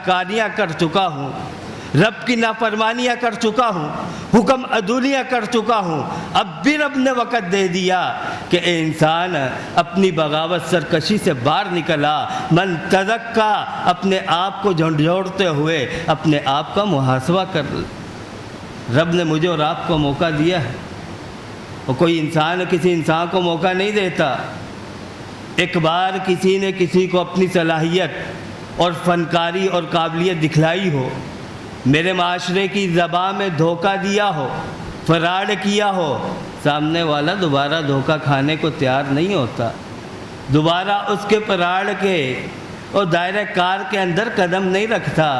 کاریاں کر چکا ہوں، رب کی نافرمانیاں کر چکا ہوں، حکم عدولیاں کر چکا ہوں، اب بھی رب نے وقت دے دیا کہ اے انسان اپنی بغاوت سرکشی سے باہر نکلا، من تزکا، اپنے آپ کو جھنجھوڑتے ہوئے اپنے آپ کا محاسبہ کر۔ رب نے مجھے اور آپ کو موقع دیا ہے، اور کوئی انسان کسی انسان کو موقع نہیں دیتا۔ ایک بار کسی نے کسی کو اپنی صلاحیت اور فنکاری اور قابلیت دکھلائی ہو، میرے معاشرے کی زبان میں دھوکہ دیا ہو، فراڈ کیا ہو، سامنے والا دوبارہ دھوکہ کھانے کو تیار نہیں ہوتا، دوبارہ اس کے فراڈ کے اور دائرہ کار کے اندر قدم نہیں رکھتا۔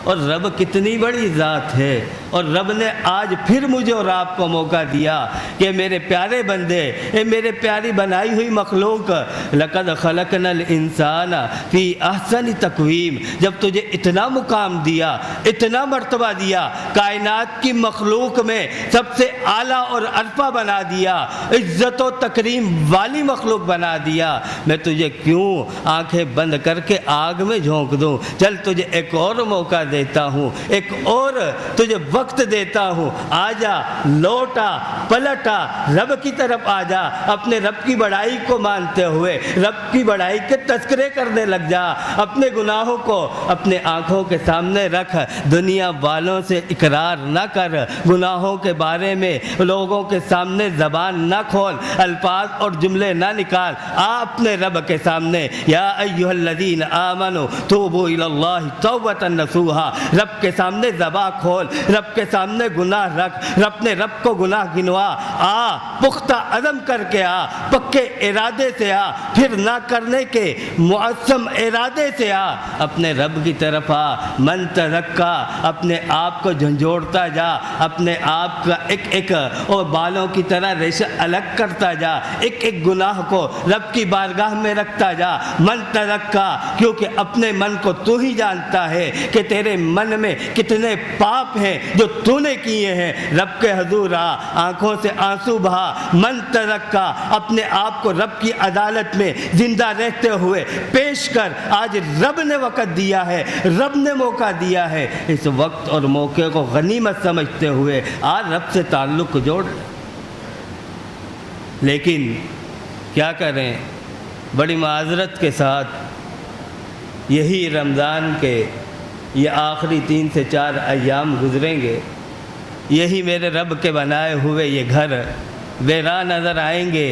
اور رب کتنی بڑی ذات ہے، اور رب نے آج پھر مجھے اور آپ کو موقع دیا کہ میرے پیارے بندے، اے میرے پیاری بنائی ہوئی مخلوق، لقد خلقنا الانسان فی احسن تقویم، جب تجھے اتنا مقام دیا، اتنا مرتبہ دیا، کائنات کی مخلوق میں سب سے اعلیٰ اور عرفہ بنا دیا، عزت و تکریم والی مخلوق بنا دیا، میں تجھے کیوں آنکھیں بند کر کے آگ میں جھونک دوں؟ چل تجھے ایک اور موقع دیتا ہوں، ایک اور تجھے وقت دیتا ہوں، آجا، لوٹا، پلٹا، رب کی طرف آجا، اپنے رب کی بڑائی کو مانتے ہوئے رب کی بڑائی کے تذکرے کرنے لگ جا، اپنے گناہوں کو اپنے آنکھوں کے سامنے رکھ، دنیا والوں سے اقرار نہ کر، گناہوں کے بارے میں لوگوں کے سامنے زبان نہ کھول، الفاظ اور جملے نہ نکال، آ اپنے رب کے سامنے، یا ایھا الذین آمنوا توبوا الی اللہ توبۃ نصوحا، رب کے سامنے زبان کھول، رب کے سامنے گناہ رکھ، اپنے رب کو گناہ گنوا، آ پختہ عزم کر کے آ، پکے ارادے سے آ، پھر نہ کرنے کے معصم ارادے سے آ، اپنے رب کی طرف آ، من تزکا، اپنے آپ کو جھنجھوڑتا جا، اپنے آپ کا ایک ایک اور بالوں کی طرح ریشہ الگ کرتا جا، ایک ایک گناہ کو رب کی بارگاہ میں رکھتا جا، من تزکا، کیونکہ اپنے من کو تو ہی جانتا ہے کہ تیرے من میں کتنے پاپ ہیں جو تو نے کیے ہیں، رب کے حضور آ، آنکھوں سے آنسو بہا، من تزکا، اپنے آپ کو رب کی عدالت میں زندہ رہتے ہوئے پیش کر، آج رب نے وقت دیا ہے، رب نے موقع دیا ہے، اس وقت اور موقع کو غنیمت سمجھتے ہوئے آج رب سے تعلق جوڑ۔ لیکن کیا کریں، بڑی معذرت کے ساتھ یہی رمضان کے یہ آخری 3 سے 4 ایام گزریں گے، یہی میرے رب کے بنائے ہوئے یہ گھر ویران نظر آئیں گے،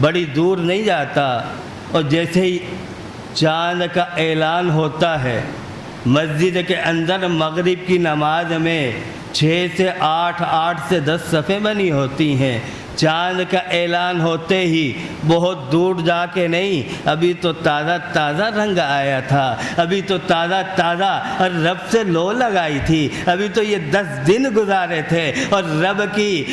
بڑی دور نہیں جاتا، اور جیسے ہی چاند کا اعلان ہوتا ہے، مسجد کے اندر مغرب کی نماز میں 6 سے 8، 8 سے 10 صفیں بنی ہوتی ہیں، چاند کا اعلان ہوتے ہی بہت دور جا کے نہیں، ابھی تو تازہ تازہ رنگ آیا تھا، ابھی تو تازہ تازہ اور رب سے لو لگائی تھی، ابھی تو یہ 10 دن گزارے تھے اور رب کی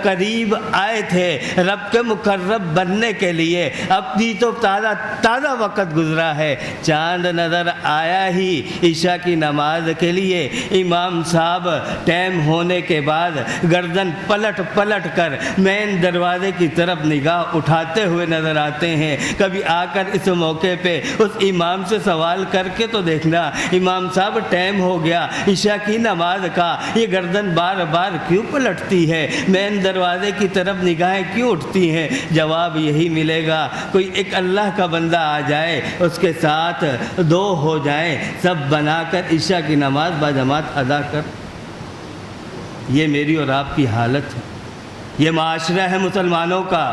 قریب آئے تھے، رب کے مقرب بننے کے لیے، اب بھی تو تازہ تازہ وقت گزرا ہے، چاند نظر آیا ہی عشاء کی نماز کے لیے، امام صاحب ٹائم ہونے کے بعد گردن پلٹ پلٹ کر مین دروازے کی طرف نگاہ اٹھاتے ہوئے نظر آتے ہیں۔ کبھی آ کر اس موقع پہ اس امام سے سوال کر کے تو دیکھنا، امام صاحب ٹائم ہو گیا عشاء کی نماز کا، یہ گردن بار بار کیوں پلٹتی ہے، مین دروازے کی طرف نگاہیں کیوں اٹھتی ہیں؟ جواب یہی ملے گا، کوئی ایک اللہ کا بندہ آ جائے، اس کے ساتھ 2 ہو جائیں، سب بنا کر عشاء کی نماز باجماعت ادا کر۔ یہ میری اور آپ کی حالت ہے، یہ معاشرہ ہے مسلمانوں کا،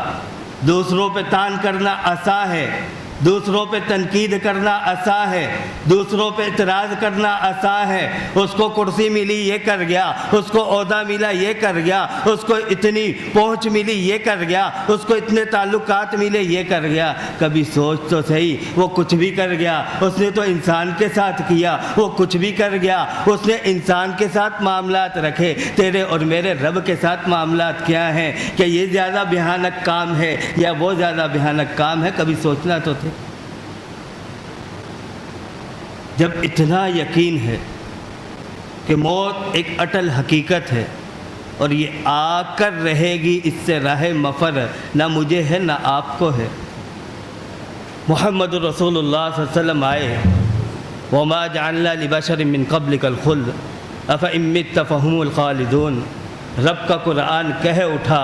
دوسروں پہ تان کرنا آسان ہے، دوسروں پہ تنقید کرنا آسان ہے، دوسروں پہ اعتراض کرنا آسان ہے، اس کو کرسی ملی یہ کر گیا، اس کو عہدہ ملا یہ کر گیا، اس کو اتنی پہنچ ملی یہ کر گیا، اس کو اتنے تعلقات ملے یہ کر گیا۔ کبھی سوچ تو صحیح، وہ کچھ بھی کر گیا، اس نے تو انسان کے ساتھ کیا، وہ کچھ بھی کر گیا، اس نے انسان کے ساتھ معاملات رکھے، تیرے اور میرے رب کے ساتھ معاملات کیا ہیں؟ کہ یہ زیادہ بھیانک کام ہے یا وہ زیادہ بھیانک کام ہے؟ کبھی سوچنا تو تھے۔ جب اتنا یقین ہے کہ موت ایک اٹل حقیقت ہے اور یہ آ کر رہے گی، اس سے راہ مفر نہ مجھے ہے نہ آپ کو ہے۔ محمد رسول اللہ صلی اللہ علیہ وسلم آئے وما جعلنا لبشر من قبلک الخلد افإن مت فهم الخالدون۔ رب کا قرآن کہہ اٹھا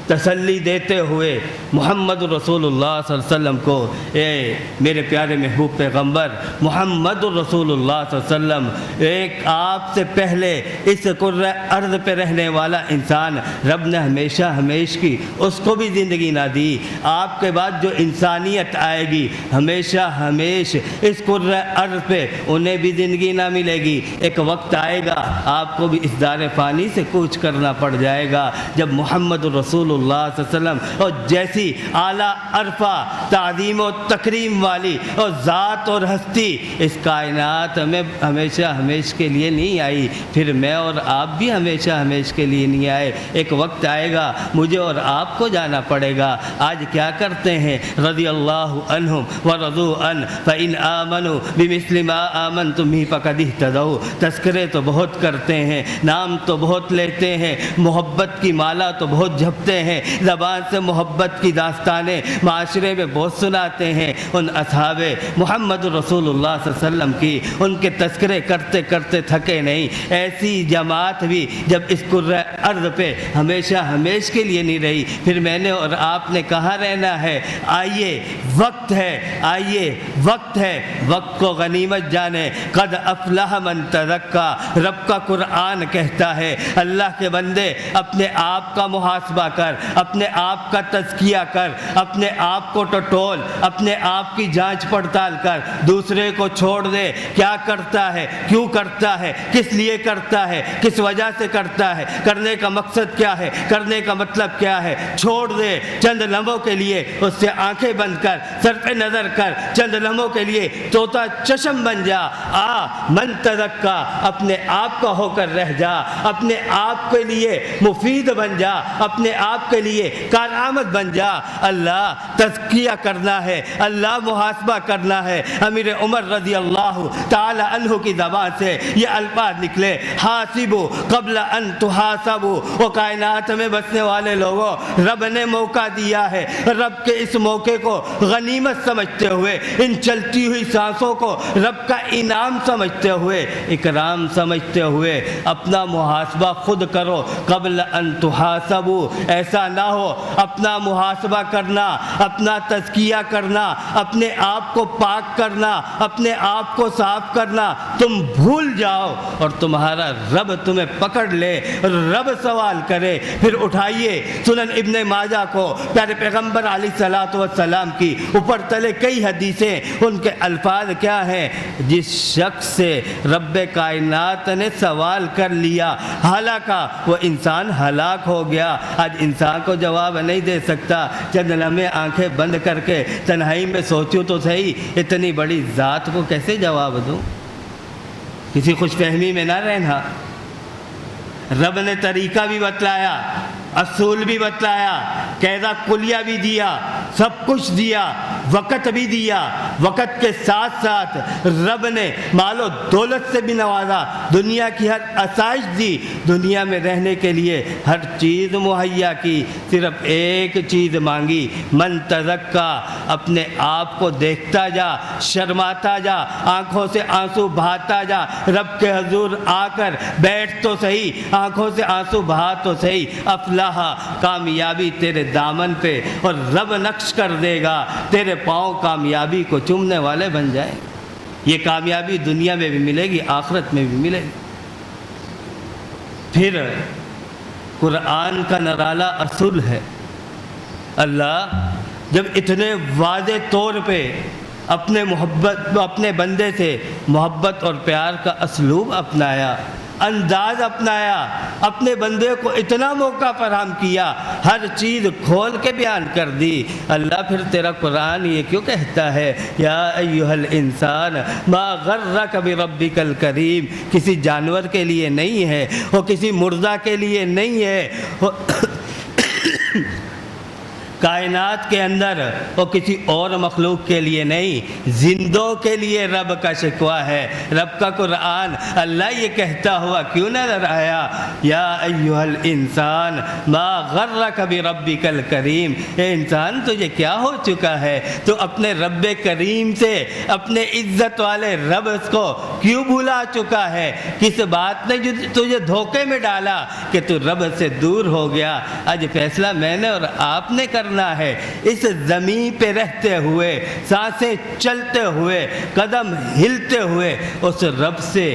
تسلی دیتے ہوئے محمد رسول اللہ صلی اللہ علیہ وسلم کو، اے میرے پیارے محبوب پیغمبر محمد رسول اللہ صلی اللہ علیہ وسلم، ایک آپ سے پہلے اس کرۂ ارض پہ رہنے والا انسان رب نے ہمیشہ ہمیش کی اس کو بھی زندگی نہ دی، آپ کے بعد جو انسانیت آئے گی ہمیشہ ہمیش اس کرۂ ارض پہ انہیں بھی زندگی نہ ملے گی۔ ایک وقت آئے گا آپ کو بھی اس دار فانی سے کوچ کرنا پڑ جائے گا، جب محمد رسول اللہ صلی اللہ علیہ وسلم اور جیسی اعلیٰ عرفہ تعظیم و تکریم والی اور ذات اور ہستی اس کائنات میں ہمیشہ ہمیش کے لیے نہیں آئی، پھر میں اور آپ بھی ہمیشہ ہمیش کے لیے نہیں آئے۔ ایک وقت آئے گا مجھے اور آپ کو جانا پڑے گا۔ آج کیا کرتے ہیں؟ رضی اللہ عنہم ورضوا عنہ فإن آمنوا بمثل ما آمنتم به فقد اهتدوا۔ تذکرے تو بہت کرتے ہیں، نام تو بہت لیتے ہیں، محبت کی مالا تو بہت جھپتے ہیں، زبان سے محبت کی داستانیں معاشرے میں بہت سناتے ہیں، ان اصحاب محمد رسول اللہ صلی اللہ علیہ وسلم کی ان کے تذکرے کرتے کرتے تھکے نہیں۔ ایسی جماعت بھی جب اس کرۂ ارض پہ ہمیشہ ہمیش کے لیے نہیں رہی، پھر میں نے اور آپ نے کہاں رہنا ہے؟ آئیے وقت ہے، آئیے وقت ہے، وقت کو غنیمت جانے۔ قد افلح من تزکا، رب کا قرآن کہتا ہے اللہ کے بندے اپنے آپ کا محاسبہ کر، اپنے آپ کا تزکیہ کر، اپنے آپ کو ٹٹول، اپنے آپ کی جانچ پڑتال کر، دوسرے کو چھوڑ دے۔ کیا کرتا ہے، کیوں کرتا ہے، کس لیے کرتا ہے، کس وجہ سے کرتا ہے، کرنے کا مقصد کیا ہے، کرنے کا مطلب کیا ہے، چھوڑ دے۔ چند لمحوں کے لیے اس سے آنکھیں بند کر، سر پہ نظر کر، چند لمحوں کے لیے طوطا چشم بن جا۔ من تزکا، اپنے آپ کا ہو کر رہ جا، اپنے آپ کے لیے مفید بن جا، اپنے آپ کے لیے کارآمد بن جا۔ اللہ تزکیہ کرنا ہے، اللہ محاسبہ کرنا ہے۔ امیر عمر رضی اللہ تعالی عنہ کی زبان سے یہ الفاظ نکلے، حاسبو قبل ان تحاسبو۔ وہ کائنات میں بسنے والے لوگوں، رب نے موقع دیا ہے، رب کے اس موقع کو غنیمت سمجھتے ہوئے، ان چلتی ہوئی سانسوں کو رب کا انعام سمجھتے ہوئے، اکرام سمجھتے ہوئے اپنا محاسبہ خود کرو۔ قبل ان تحاسبو، ایسا نہ ہو اپنا محاسبہ کرنا، اپنا تزکیہ کرنا، اپنے آپ کو پاک کرنا، اپنے آپ کو صاف کرنا تم بھول جاؤ اور تمہارا رب تمہیں پکڑ لے، رب سوال کرے۔ پھر اٹھائیے سنن ابن ماجہ کو، پیارے پیغمبر علیہ الصلوۃ والسلام کی اوپر تلے کئی حدیثیں، ان کے الفاظ کیا ہیں؟ جس شخص سے رب کائنات نے سوال کر لیا ہلاکا، وہ انسان ہلاک ہو گیا۔ آج انسان کو جواب نہیں دے سکتا۔ چند لمحے آنکھیں بند کر کے تنہائی میں سوچوں تو صحیح، اتنی بڑی ذات کو کیسے جواب دوں؟ کسی خوش فہمی میں نہ رہنا۔ رب نے طریقہ بھی بتلایا، اصول بھی بتلایا، قاعدہ کلیہ بھی دیا، سب کچھ دیا، وقت بھی دیا، وقت کے ساتھ ساتھ رب نے مال و دولت سے بھی نوازا، دنیا کی ہر آسائش دی، دنیا میں رہنے کے لیے ہر چیز مہیا کی، صرف ایک چیز مانگی، من تزکا، اپنے آپ کو دیکھتا جا، شرماتا جا، آنکھوں سے آنسو بہاتا جا، رب کے حضور آ کر بیٹھ تو صحیح، آنکھوں سے آنسو بہا تو صحیح۔ افلاح، کامیابی تیرے دامن پہ اور رب نقش کر دے گا، تیرے پاؤں کامیابی کو چومنے والے بن جائیں۔ یہ کامیابی دنیا میں بھی ملے گی، آخرت میں بھی ملے گی۔ پھر قرآن کا نرالا اصول ہے، اللہ جب اتنے واضح طور پہ اپنے بندے سے محبت اور پیار کا اسلوب اپنایا، انداز اپنایا، اپنے بندے کو اتنا موقع فراہم کیا، ہر چیز کھول کے بیان کر دی، اللہ پھر تیرا قرآن یہ کیوں کہتا ہے یا ایھا الانسان ما غرک بربک الکریم؟ کسی جانور کے لیے نہیں ہے، وہ کسی مردہ کے لیے نہیں ہے، کائنات کے اندر وہ کسی اور مخلوق کے لیے نہیں، زندوں کے لیے رب کا شکوہ ہے۔ رب کا قرآن اللہ یہ کہتا ہوا کیوں نظر آیا؟ یا ایھا الانسان ما غرک بربک الکریم، اے انسان تجھے کیا ہو چکا ہے؟ تو اپنے رب کریم سے، اپنے عزت والے رب کو کیوں بھلا چکا ہے؟ کس بات نے جو تجھے دھوکے میں ڈالا کہ تو رب سے دور ہو گیا؟ آج فیصلہ میں نے اور آپ نے کرنا ہے۔ اس زمین پہ رہتے ہوئے، سانسیں چلتے ہوئے، قدم ہلتے ہوئے اس رب سے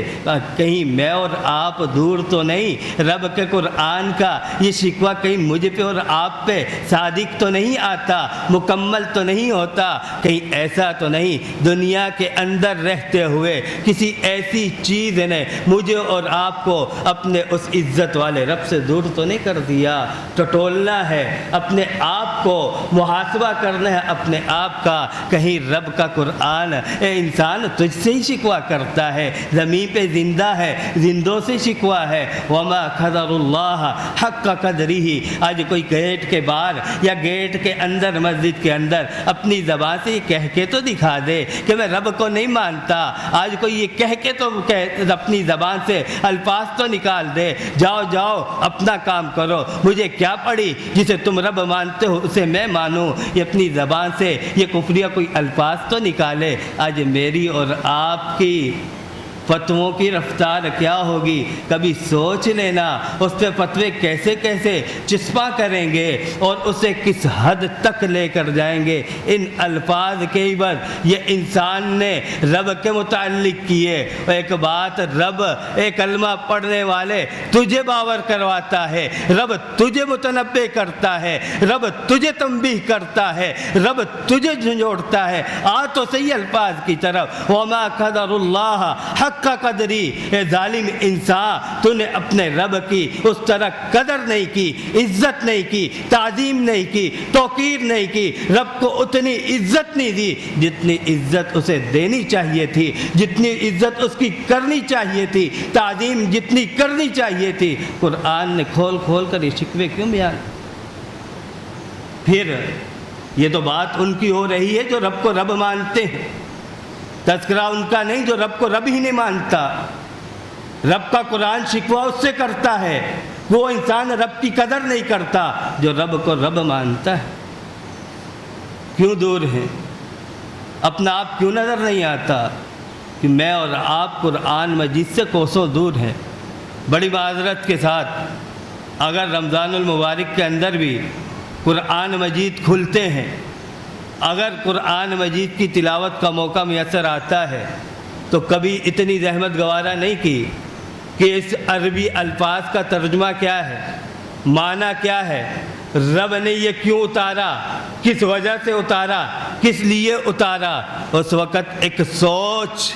کہیں میں اور آپ دور تو نہیں؟ رب کے قرآن کا یہ شکوہ کہیں مجھ پہ اور آپ پہ صادق تو نہیں آتا، مکمل تو نہیں ہوتا؟ کہیں ایسا تو نہیں دنیا کے اندر رہتے ہوئے کسی ایسی چیز نے مجھے اور آپ کو اپنے اس عزت والے رب سے دور تو نہیں کر دیا؟ ٹٹولنا ہے اپنے آپ کو، محاسبہ کرنا ہے اپنے آپ کا۔ کہیں رب کا قرآن اے انسان تجھ سے ہی شکوہ کرتا ہے، زمین پہ زندہ ہے، زندوں سے شکوہ ہے۔ وما قدر اللہ حق قدرہ، آج کوئی گیٹ کے باہر یا گیٹ کے اندر، مسجد کے اندر اپنی زبان سے یہ کہہ کے تو دکھا دے کہ میں رب کو نہیں مانتا۔ آج کوئی یہ کہہ کے تو اپنی زبان سے الفاظ تو نکال دے، جاؤ جاؤ اپنا کام کرو، مجھے کیا پڑی، جسے تم رب مانتے ہو اسے میں مانوں۔ یہ اپنی زبان سے یہ کفریہ کوئی الفاظ تو نکالے۔ آج میری اور آپ کی فتووں کی رفتار کیا ہوگی؟ کبھی سوچ لینا اس پہ فتوے کیسے کیسے چسپاں کریں گے اور اسے کس حد تک لے کر جائیں گے۔ ان الفاظ کے عوض یہ انسان نے رب کے متعلق کیے۔ ایک بات رب ایک کلمہ پڑھنے والے تجھے باور کرواتا ہے، رب تجھے متنبہ کرتا ہے، رب تجھے تنبیہ کرتا ہے، رب تجھے جھنجھوڑتا ہے۔ آ تو صحیح الفاظ کی طرف۔ وما قدر اللہ حق کا قدری، اے ظالم انسان تو نے اپنے رب کی اس طرح قدر نہیں کی، عزت نہیں کی، تعظیم نہیں کی، توقیر نہیں کی، رب کو اتنی عزت نہیں دی جتنی عزت اسے دینی چاہیے تھی، جتنی عزت اس کی کرنی چاہیے تھی، تعظیم جتنی کرنی چاہیے تھی۔ قرآن نے کھول کھول کر یہ شکوے کیوں بیان؟ پھر یہ تو بات ان کی ہو رہی ہے جو رب کو رب مانتے ہیں، تذکرہ ان کا نہیں جو رب کو رب ہی نہیں مانتا۔ رب کا قرآن شکوہ اس سے کرتا ہے، وہ انسان رب کی قدر نہیں کرتا جو رب کو رب مانتا ہے۔ کیوں دور ہیں؟ اپنا آپ کیوں نظر نہیں آتا کہ میں اور آپ قرآن مجید سے کوسوں دور ہیں؟ بڑی معذرت کے ساتھ اگر رمضان المبارک کے اندر بھی قرآن مجید کھلتے ہیں، اگر قرآن مجید کی تلاوت کا موقع میسر آتا ہے تو کبھی اتنی زحمت گوارا نہیں کی کہ اس عربی الفاظ کا ترجمہ کیا ہے، معنی کیا ہے، رب نے یہ کیوں اتارا، کس وجہ سے اتارا، کس لیے اتارا۔ اس وقت ایک سوچ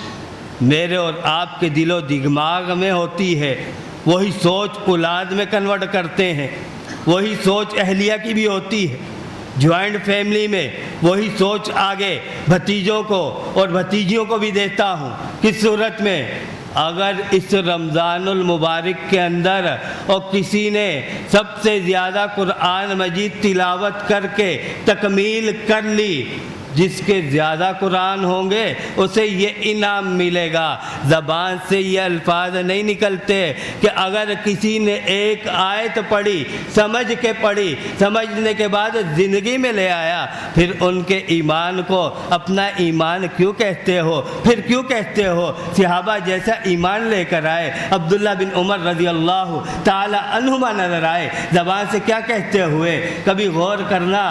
میرے اور آپ کے دل و دماغ میں ہوتی ہے، وہی سوچ اولاد میں کنورٹ کرتے ہیں، وہی سوچ اہلیہ کی بھی ہوتی ہے، جوائنٹ فیملی میں وہی سوچ آگے بھتیجوں کو اور بھتیجیوں کو بھی دیتا ہوں۔ کس صورت میں؟ اگر اس رمضان المبارک کے اندر اور کسی نے سب سے زیادہ قرآن مجید تلاوت کر کے تکمیل کر لی، جس کے زیادہ قرآن ہوں گے اسے یہ انعام ملے گا۔ زبان سے یہ الفاظ نہیں نکلتے کہ اگر کسی نے ایک آیت پڑھی، سمجھ کے پڑھی، سمجھنے کے بعد زندگی میں لے آیا، پھر ان کے ایمان کو اپنا ایمان کیوں کہتے ہو؟ پھر کیوں کہتے ہو صحابہ جیسا ایمان لے کر آئے؟ عبداللہ بن عمر رضی اللہ تعالی عنہما نظر آئے، زبان سے کیا کہتے ہوئے؟ کبھی غور کرنا،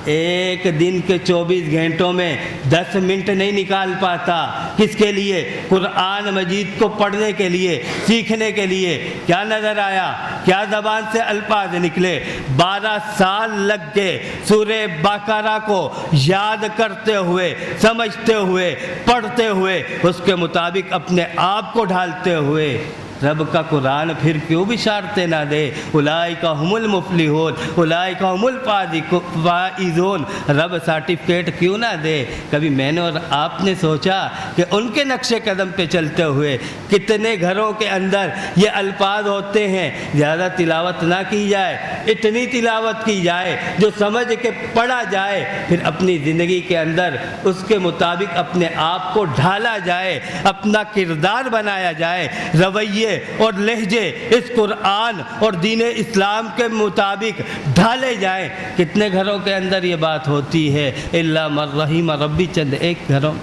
ایک دن کے 24 گھنٹوں میں 10 منٹ نہیں نکال پاتا۔ کس کے لیے؟ قرآن مجید کو پڑھنے کے لیے، سیکھنے کے لیے۔ کیا نظر آیا؟ کیا زبان سے الفاظ نکلے؟ 12 سال لگ گئے سورہ بقرہ کو یاد کرتے ہوئے، سمجھتے ہوئے، پڑھتے ہوئے، اس کے مطابق اپنے آپ کو ڈھالتے ہوئے۔ رب کا قرآن پھر کیوں بشارتیں نہ دے؟ اولئک هم المفلحون اولئک هم الفائزون، رب سرٹیفکیٹ کیوں نہ دے؟ کبھی میں نے اور آپ نے سوچا کہ ان کے نقش قدم پہ چلتے ہوئے کتنے گھروں کے اندر یہ الفاظ ہوتے ہیں، زیادہ تلاوت نہ کی جائے، اتنی تلاوت کی جائے جو سمجھ کے پڑھا جائے، پھر اپنی زندگی کے اندر اس کے مطابق اپنے آپ کو ڈھالا جائے، اپنا کردار بنایا جائے، رویے اور لہجے اس قرآن اور دین اسلام کے مطابق ڈھالے جائیں۔ کتنے گھروں کے اندر یہ بات ہوتی ہے؟ الا من رحم ربی، چند ایک گھروں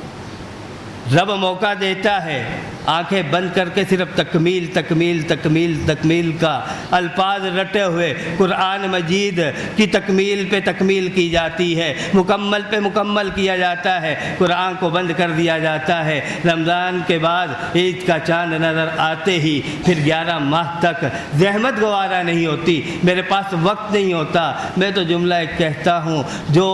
رب موقع دیتا ہے، آنکھیں بند کر کے صرف تکمیل تکمیل تکمیل تکمیل کا الفاظ رٹے ہوئے قرآن مجید کی تکمیل پہ تکمیل کی جاتی ہے، مکمل پہ مکمل کیا جاتا ہے، قرآن کو بند کر دیا جاتا ہے۔ رمضان کے بعد عید کا چاند نظر آتے ہی پھر 11 ماہ تک زحمت گوارا نہیں ہوتی، میرے پاس وقت نہیں ہوتا۔ میں تو جملہ ایک کہتا ہوں، جو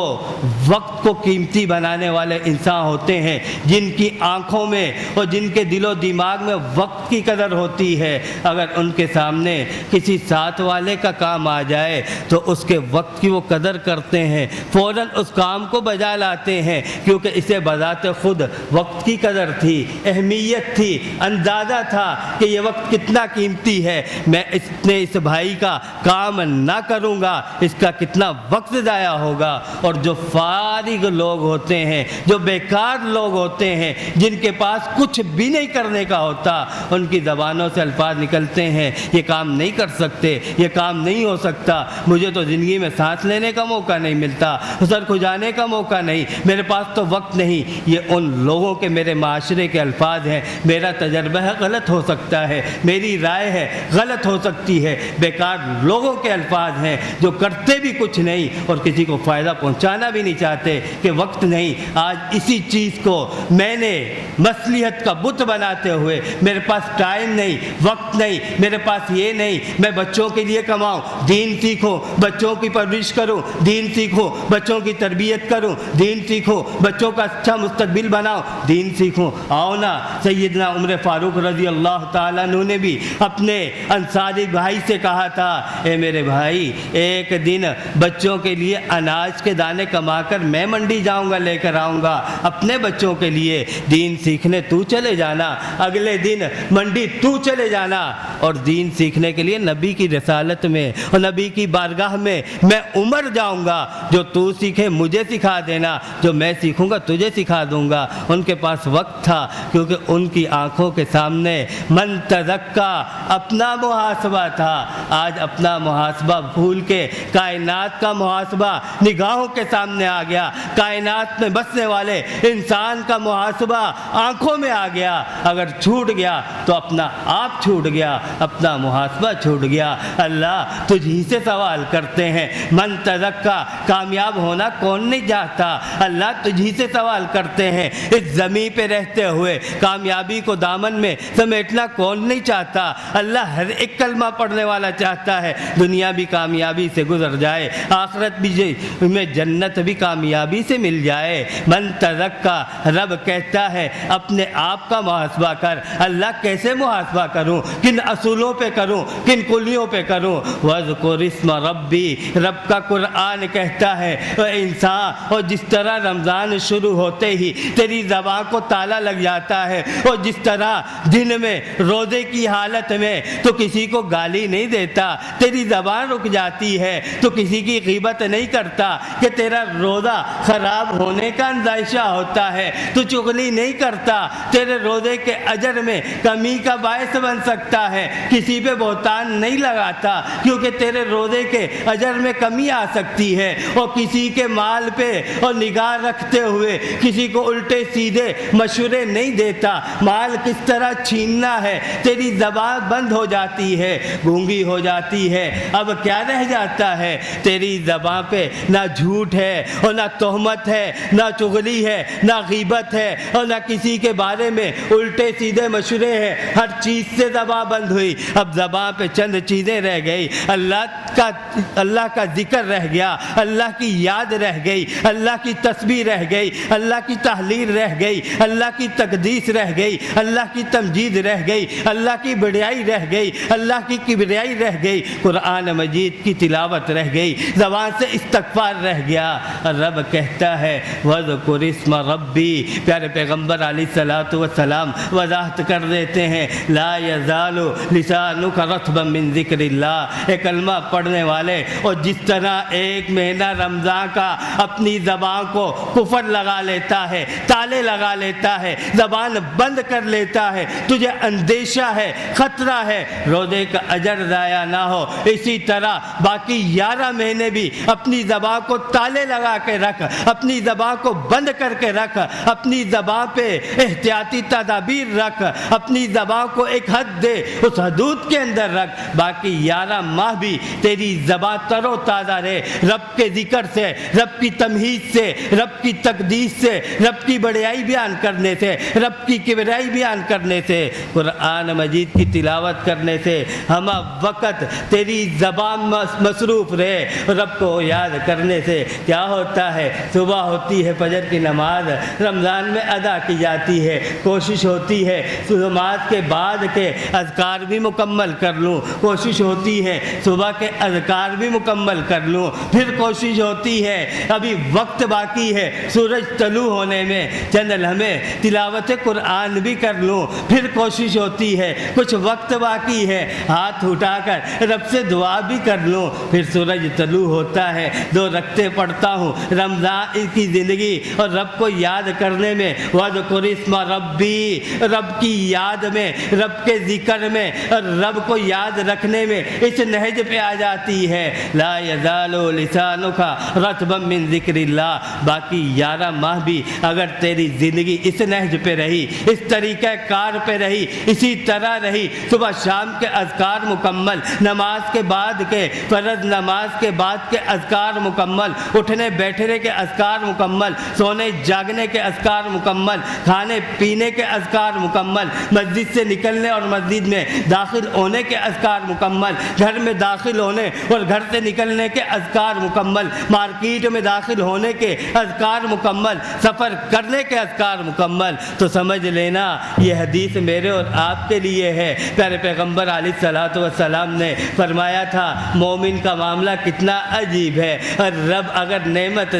وقت کو قیمتی بنانے والے انسان ہوتے ہیں، جن کی آنکھوں میں اور جن کے دل و دماغ میں وقت کی قدر ہوتی ہے، اگر ان کے سامنے کسی ساتھ والے کا کام آ جائے تو اس کے وقت کی وہ قدر کرتے ہیں، فوراً اس کام کو بجا لاتے ہیں، کیونکہ اسے بذات خود وقت کی قدر تھی، اہمیت تھی، اندازہ تھا کہ یہ وقت کتنا قیمتی ہے، میں اس بھائی کا کام نہ کروں گا، اس کا کتنا وقت ضائع ہوگا۔ اور جو فارغ لوگ ہوتے ہیں، جو بیکار لوگ ہوتے ہیں، جن کے پاس کچھ بھی نہیں کرنے کا ہوتا، ان کی زبانوں سے الفاظ نکلتے ہیں، یہ کام نہیں کر سکتے، یہ کام نہیں ہو سکتا، مجھے تو زندگی میں سانس لینے کا موقع نہیں ملتا، سر کھجانے کا موقع نہیں، میرے پاس تو وقت نہیں۔ یہ ان لوگوں کے، میرے معاشرے کے الفاظ ہیں، میرا تجربہ ہے، غلط ہو سکتا ہے، میری رائے ہے، غلط ہو سکتی ہے، بیکار لوگوں کے الفاظ ہیں جو کرتے بھی کچھ نہیں اور کسی کو فائدہ پہنچانا بھی نہیں چاہتے کہ وقت نہیں۔ آج اسی چیز کو میں نے مصلحت کا بت بناتے ہوئے، میرے پاس ٹائم نہیں، وقت نہیں، میرے پاس یہ نہیں، میں بچوں کے لیے کماؤں، دین سیکھوں، بچوں کی پرورش کروں، دین سیکھوں، بچوں کی تربیت کروں، دین سیکھوں، بچوں کا اچھا مستقبل بناؤں، دین سیکھوں۔ آؤ نا، سیدنا عمر فاروق رضی اللہ تعالیٰ عنہ نے بھی اپنے انصاری بھائی سے کہا تھا، اے میرے بھائی، ایک دن بچوں کے لیے اناج کے دانے کما کر میں منڈی جاؤں گا، لے کر آؤں گا، اپنے بچوں کے لیے دین سیکھنے تو چلے جانا، اگلے دن منڈی تو چلے جانا، اور دین سیکھنے کے لیے نبی کی رسالت میں اور نبی کی بارگاہ میں میں عمر جاؤں گا، جو تو سیکھے مجھے سکھا دینا، جو میں سیکھوں گا تجھے سکھا دوں گا۔ ان کے پاس وقت تھا، کیونکہ ان کی آنکھوں کے سامنے من تزکا، اپنا محاسبہ تھا۔ آج اپنا محاسبہ بھول کے کائنات کا محاسبہ نگاہوں کے سامنے آ گیا، کائنات میں بسنے والے انسان کا محاسبہ آنکھوں میں آ گیا، اگر چھوٹ گیا تو اپنا آپ چھوٹ گیا، اپنا محاسبہ چھوٹ گیا۔ اللہ تجھ ہی سے سوال کرتے ہیں، من تزکا، کامیاب ہونا کون نہیں چاہتا؟ اللہ تجھ ہی سے سوال کرتے ہیں، اس زمین پہ رہتے ہوئے کامیابی کو دامن میں سمیٹنا کون نہیں چاہتا؟ اللہ ہر ایک کلمہ پڑھنے والا چاہتا ہے دنیا بھی کامیابی سے گزر جائے، آخرت بھی میں جنت بھی کامیابی سے مل جائے۔ من تزکا، رب کہتا ہے اپنے آپ کا محاسبہ کر۔ اللہ کیسے محاسبہ کروں؟ کن اصولوں پہ کروں؟ کن کلیوں پہ کروں؟ وَاذْكُرِ اسْمَ رَبِّی، رب کا قرآن کہتا ہے اے انسان، اور جس طرح رمضان شروع ہوتے ہی تیری زبان کو تالا لگ جاتا ہے، اور جس طرح دن میں روزے کی حالت میں تو کسی کو گالی نہیں دیتا، تیری زبان رک جاتی ہے تو کسی کی غیبت نہیں کرتا کہ تیرا روزہ خراب ہونے کا اندیشہ ہوتا ہے، تو چغلی نہیں کرتا، تیرے روزے کے اجر میں کمی کا باعث بن سکتا ہے، کسی پہ بہتان نہیں لگاتا کیونکہ تیرے روزے کے اجر میں کمی آ سکتی ہے، اور کسی کے مال پہ اور نگاہ رکھتے ہوئے کسی کو الٹے سیدھے مشورے نہیں دیتا، مال کس طرح چھیننا ہے، تیری زبان بند ہو جاتی ہے، گونگی ہو جاتی ہے۔ اب کیا رہ جاتا ہے؟ تیری زبان پہ نہ جھوٹ ہے اور نہ تہمت ہے، نہ چغلی ہے، نہ غیبت ہے، اور نہ کسی کے بارے میں الٹے الٹے سیدھے مشورے ہیں، ہر چیز سے زباں بند ہوئی، اب زباں پہ چند چیزیں رہ گئی، اللہ کا ذکر رہ گیا، اللہ کی یاد رہ گئی، اللہ کی تسبیح رہ گئی، اللہ کی تحلیل رہ گئی، اللہ کی تقدیس رہ گئی، اللہ کی تمجید رہ گئی، اللہ کی بڑائی رہ گئی، اللہ کی کبریائی رہ گئی، قرآن مجید کی تلاوت رہ گئی، زبان سے استغفار رہ گیا۔ اور رب کہتا ہے وَذْكُرِ اسْمَ رَبِّی، پیارے پیغمبر علیہ الصلوۃ والسلام وضاحت کر دیتے ہیں لا یزال لسانک رطبا من ذکر اللہ، ایک کلمہ پڑھنے والے، اور جس طرح ایک مہینہ رمضان کا اپنی زبان کو کفر لگا لیتا ہے، تالے لگا لیتا ہے، زبان بند کر لیتا ہے، تجھے اندیشہ ہے، خطرہ ہے روزے کا اجر ضائع نہ ہو، اسی طرح باقی 11 مہینے بھی اپنی زبان کو تالے لگا کے رکھ، اپنی زبان کو بند کر کے رکھ، اپنی زبان پہ احتیاطی تدابیر رکھ، اپنی زبان کو ایک حد دے، اس حدود کے اندر رکھ، باقی 11 ماہ بھی تیری زبان تر و تازہ رہے، رب کے ذکر سے، رب کی تمہید سے، رب کی تقدیس سے، رب کی بڑائی بیان کرنے سے، رب کی کبریائی بیان کرنے سے، قرآن مجید کی تلاوت کرنے سے، ہمہ وقت تیری زبان مصروف رہے، رب کو یاد کرنے سے کیا ہوتا ہے، صبح ہوتی ہے فجر کی نماز رمضان میں ادا کی جاتی ہے، کوشش ہوتی ہے نماز کے بعد کے اذکار بھی مکمل کر لوں، کوشش ہوتی ہے صبح کے اذکار بھی مکمل کر لوں، پھر کوشش ہوتی ہے ابھی وقت باقی ہے سورج طلوع ہونے میں چند لمحے تلاوت قرآن بھی کر لوں، پھر کوشش ہوتی ہے کچھ وقت باقی ہے ہاتھ اٹھا کر رب سے دعا بھی کر لوں، پھر سورج طلوع ہوتا ہے 2 رکعتیں پڑھتا ہوں، رمضان کی زندگی اور رب کو یاد کرنے میں وَذْكُرِ اسْمَ رَبِّی، رب کی یاد میں، رب کے ذکر میں اور رب کو یاد رکھنے میں اس نہج پہ آ جاتی ہے لا یزال لسانک رطبا من ذکر اللہ، باقی 11 ماہ بھی اگر تیری زندگی اس نہج پہ رہی، اس طریقہ کار پہ رہی، اسی طرح رہی، صبح شام کے اذکار مکمل، نماز کے بعد کے فرض نماز کے بعد کے اذکار مکمل، اٹھنے بیٹھنے کے اذکار مکمل، سونے جاگنے کے اذکار مکمل، کھانے پینے کے اذکار مکمل، مسجد سے نکلنے اور مسجد میں داخل ہونے کے اذکار مکمل، گھر میں داخل ہونے اور گھر سے نکلنے کے اذکار مکمل، مارکیٹ میں داخل ہونے کے اذکار مکمل، سفر کرنے کے اذکار مکمل، تو سمجھ لینا یہ حدیث میرے اور آپ کے لیے ہے۔ پیارے پیغمبر علیہ الصلوۃ والسلام نے فرمایا تھا مومن کا معاملہ کتنا عجیب ہے، اور رب اگر نعمت